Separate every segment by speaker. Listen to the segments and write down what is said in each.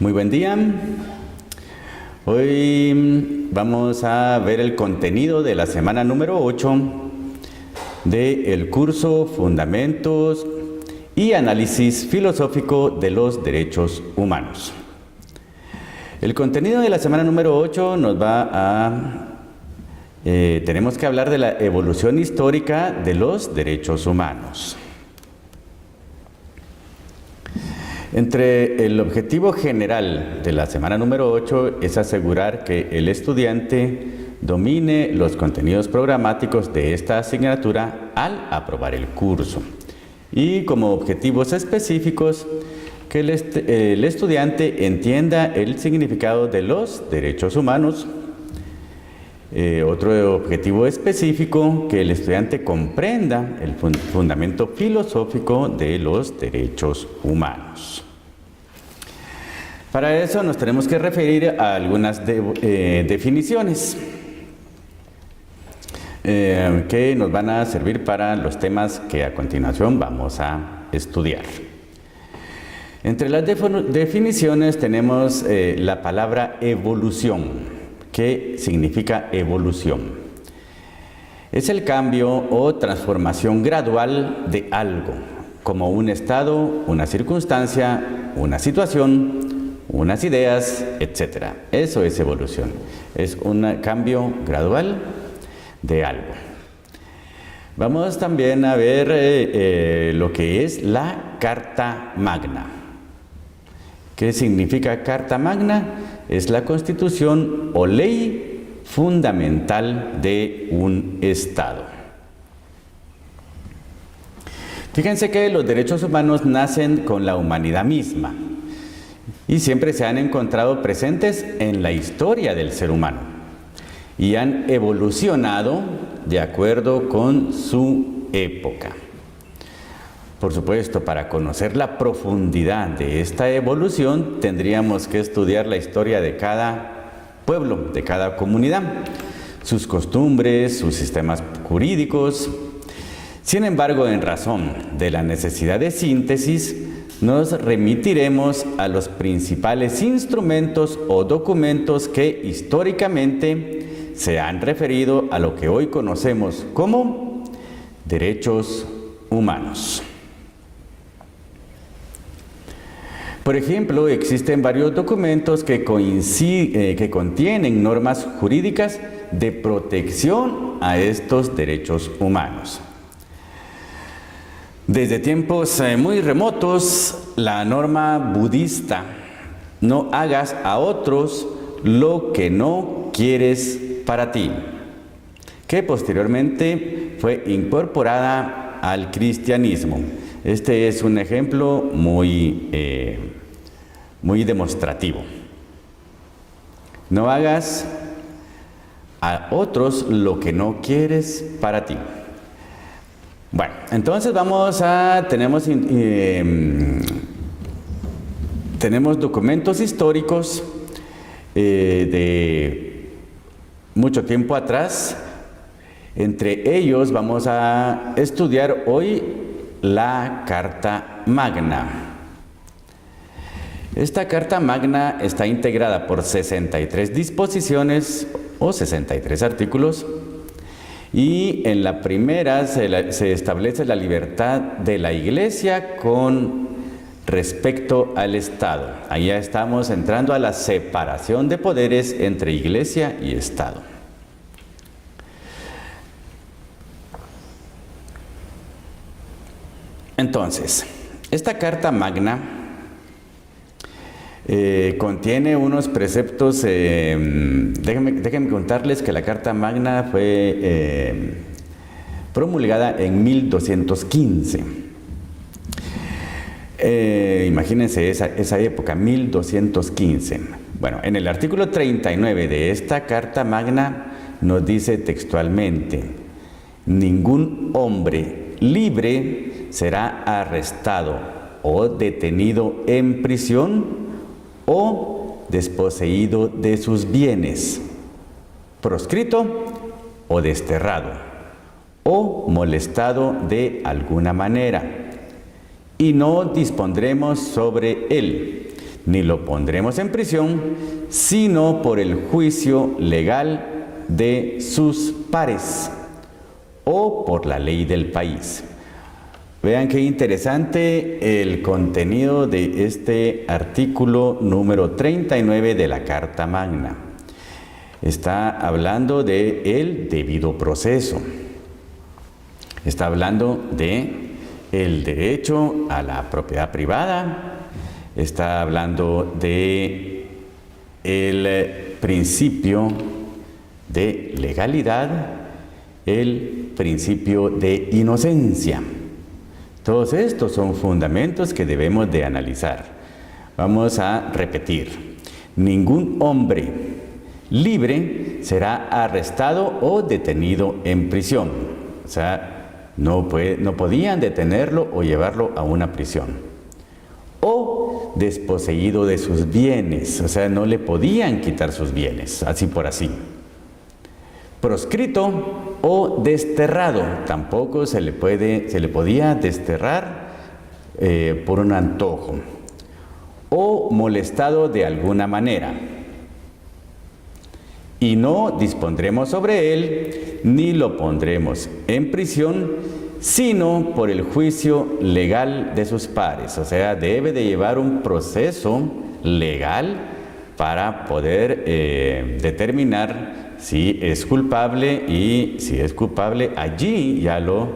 Speaker 1: Muy buen día. Hoy vamos a ver el contenido de la semana número 8 del curso Fundamentos y Análisis Filosófico de los Derechos Humanos. El contenido de la semana número 8 nos va a... tenemos que hablar de la evolución histórica de los derechos humanos. Entre el objetivo general de la semana número 8 es asegurar que el estudiante domine los contenidos programáticos de esta asignatura al aprobar el curso. Y como objetivos específicos, que el estudiante entienda el significado de los derechos humanos. Otro objetivo específico, que el estudiante comprenda el fundamento filosófico de los derechos humanos. Para eso nos tenemos que referir a algunas definiciones que nos van a servir para los temas que a continuación vamos a estudiar. Entre las definiciones tenemos la palabra evolución. ¿Qué significa evolución? Es el cambio o transformación gradual de algo, como un estado, una circunstancia, una situación, unas ideas, etc. Eso es evolución. Es un cambio gradual de algo. Vamos también a ver lo que es la Carta Magna. ¿Qué significa Carta Magna? Es la constitución o ley fundamental de un Estado. Fíjense que los derechos humanos nacen con la humanidad misma y siempre se han encontrado presentes en la historia del ser humano y han evolucionado de acuerdo con su época. Por supuesto, para conocer la profundidad de esta evolución, tendríamos que estudiar la historia de cada pueblo, de cada comunidad, sus costumbres, sus sistemas jurídicos. Sin embargo, en razón de la necesidad de síntesis, nos remitiremos a los principales instrumentos o documentos que históricamente se han referido a lo que hoy conocemos como derechos humanos. Por ejemplo, existen varios documentos que contienen normas jurídicas de protección a estos derechos humanos. Desde tiempos muy remotos, la norma budista, no hagas a otros lo que no quieres para ti, que posteriormente fue incorporada al cristianismo. Este es un ejemplo muy demostrativo. No hagas a otros lo que no quieres para ti. Bueno, entonces tenemos documentos históricos de mucho tiempo atrás. Entre ellos vamos a estudiar hoy la Carta Magna. Esta Carta Magna está integrada por 63 disposiciones o 63 artículos y en la primera se establece la libertad de la Iglesia con respecto al Estado. Ahí ya estamos entrando a la separación de poderes entre Iglesia y Estado. Entonces, esta Carta Magna contiene unos preceptos. Déjenme contarles que la Carta Magna fue promulgada en 1215. Imagínense esa época, 1215. Bueno, en el artículo 39 de esta Carta Magna nos dice textualmente: ningún hombre libre será arrestado o detenido en prisión o desposeído de sus bienes, proscrito o desterrado, o molestado de alguna manera, y no dispondremos sobre él, ni lo pondremos en prisión, sino por el juicio legal de sus pares o por la ley del país. Vean qué interesante el contenido de este artículo número 39 de la Carta Magna. Está hablando de el debido proceso. Está hablando de el derecho a la propiedad privada. Está hablando de el principio de legalidad, el principio de inocencia. Todos estos son fundamentos que debemos de analizar. Vamos a repetir. Ningún hombre libre será arrestado o detenido en prisión. O sea, no podían detenerlo o llevarlo a una prisión. O desposeído de sus bienes. O sea, no le podían quitar sus bienes, así por así. Proscrito o desterrado, tampoco se le podía desterrar por un antojo, o molestado de alguna manera, y no dispondremos sobre él, ni lo pondremos en prisión, sino por el juicio legal de sus pares. O sea, debe de llevar un proceso legal para poder determinar si es culpable, y si es culpable, allí ya lo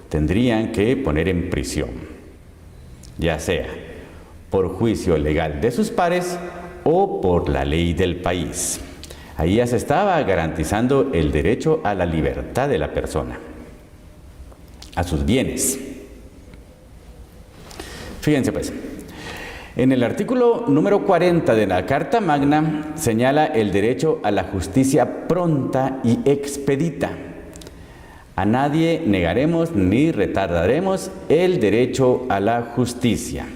Speaker 1: tendrían que poner en prisión, ya sea por juicio legal de sus pares o por la ley del país. Ahí ya se estaba garantizando el derecho a la libertad de la persona, a sus bienes. Fíjense pues. En el artículo número 40 de la Carta Magna señala el derecho a la justicia pronta y expedita. A nadie negaremos ni retardaremos el derecho a la justicia.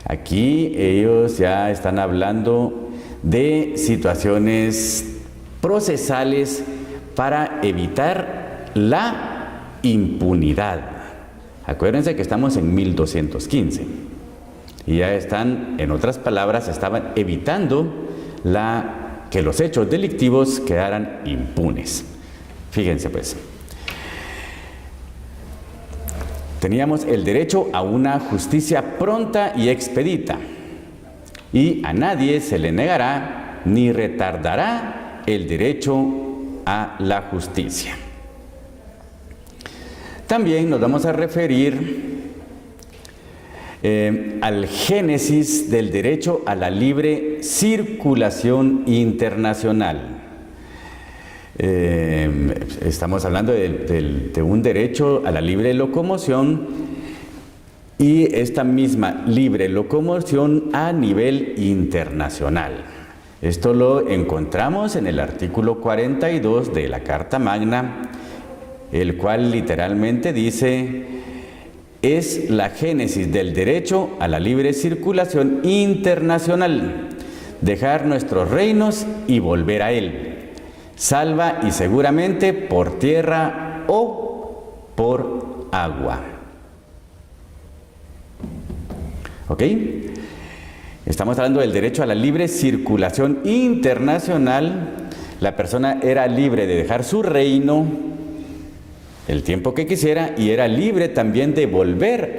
Speaker 1: Aquí ellos ya están hablando de situaciones procesales para evitar la impunidad. Acuérdense que estamos en 1215. Y ya están, en otras palabras, estaban evitando que los hechos delictivos quedaran impunes. Fíjense pues. Teníamos el derecho a una justicia pronta y expedita. Y a nadie se le negará ni retardará el derecho a la justicia. También nos vamos a referir al génesis del derecho a la libre circulación internacional. Estamos hablando de un derecho a la libre locomoción, y esta misma libre locomoción a nivel internacional. Esto lo encontramos en el artículo 42 de la Carta Magna, el cual literalmente dice: es la génesis del derecho a la libre circulación internacional, dejar nuestros reinos y volver a él, salva y seguramente por tierra o por agua. ¿Ok? Estamos hablando del derecho a la libre circulación internacional. La persona era libre de dejar su reino el tiempo que quisiera, y era libre también de volver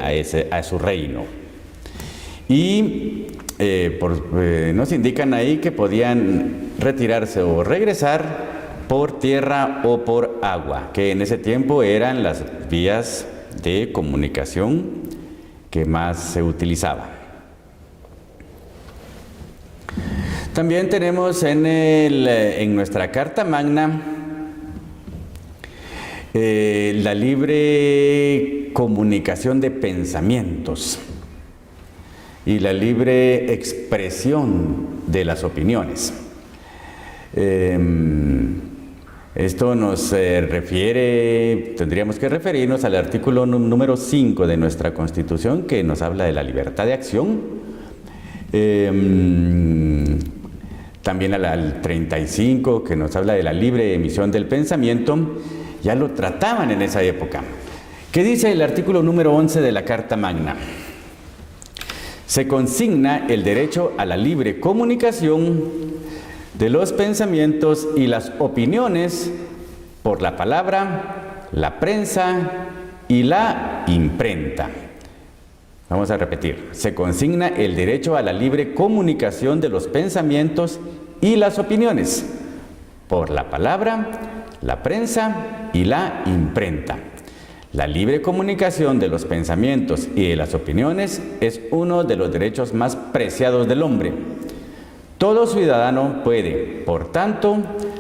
Speaker 1: a su reino. Y nos indican ahí que podían retirarse o regresar por tierra o por agua, que en ese tiempo eran las vías de comunicación que más se utilizaban. También tenemos en nuestra Carta Magna la libre comunicación de pensamientos y la libre expresión de las opiniones. Esto nos tendríamos que referirnos al artículo número 5 de nuestra Constitución, que nos habla de la libertad de acción. También al 35, que nos habla de la libre emisión del pensamiento. Ya lo trataban en esa época. ¿Qué dice el artículo número 11 de la Carta Magna? Se consigna el derecho a la libre comunicación de los pensamientos y las opiniones por la palabra, la prensa y la imprenta. Vamos a repetir. Se consigna el derecho a la libre comunicación de los pensamientos y las opiniones por la palabra, la prensa y la imprenta. La libre comunicación de los pensamientos y de las opiniones es uno de los derechos más preciados del hombre. Todo ciudadano puede, por tanto,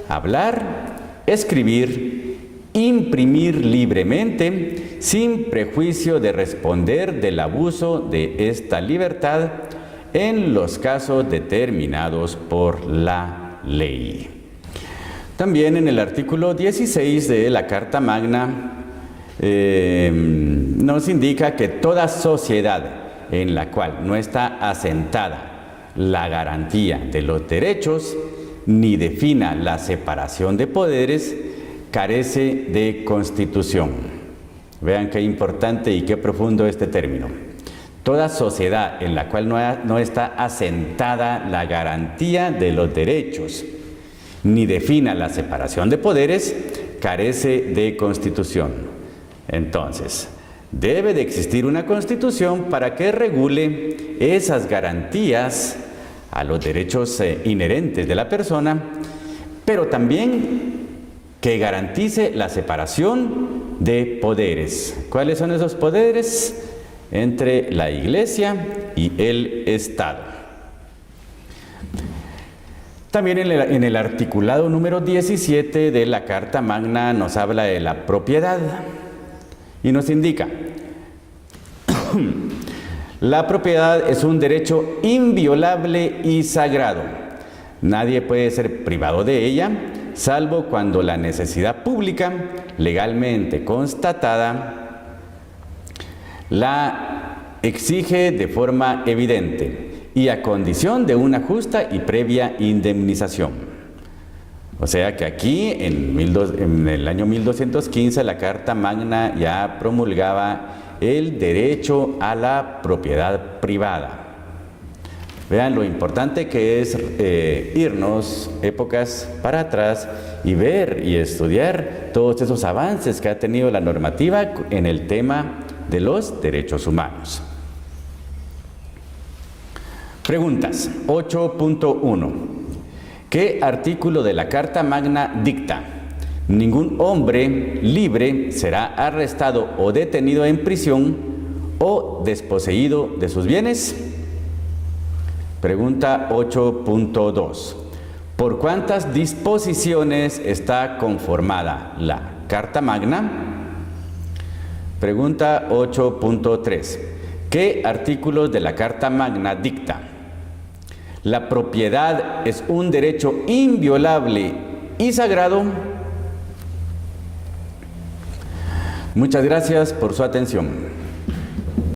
Speaker 1: hablar, escribir, imprimir libremente, sin prejuicio de responder del abuso de esta libertad en los casos determinados por la ley. También en el artículo 16 de la Carta Magna nos indica que toda sociedad en la cual no está asentada la garantía de los derechos ni defina la separación de poderes carece de constitución. Vean qué importante y qué profundo este término. Toda sociedad en la cual no está asentada la garantía de los derechos ni defina la separación de poderes carece de constitución. Entonces, debe de existir una constitución para que regule esas garantías a los derechos inherentes de la persona, pero también que garantice la separación de poderes. ¿Cuáles son esos poderes? Entre la Iglesia y el Estado. También en el articulado número 17 de la Carta Magna nos habla de la propiedad y nos indica: la propiedad es un derecho inviolable y sagrado. Nadie puede ser privado de ella, salvo cuando la necesidad pública, legalmente constatada, la exige de forma evidente y a condición de una justa y previa indemnización. O sea que aquí, en el año 1215, la Carta Magna ya promulgaba el derecho a la propiedad privada. Vean lo importante que es irnos épocas para atrás y ver y estudiar todos esos avances que ha tenido la normativa en el tema de los derechos humanos. Preguntas. 8.1. ¿Qué artículo de la Carta Magna dicta? Ningún hombre libre será arrestado o detenido en prisión o desposeído de sus bienes. Pregunta 8.2. ¿Por cuántas disposiciones está conformada la Carta Magna? Pregunta 8.3. ¿Qué artículos de la Carta Magna dicta? La propiedad es un derecho inviolable y sagrado. Muchas gracias por su atención.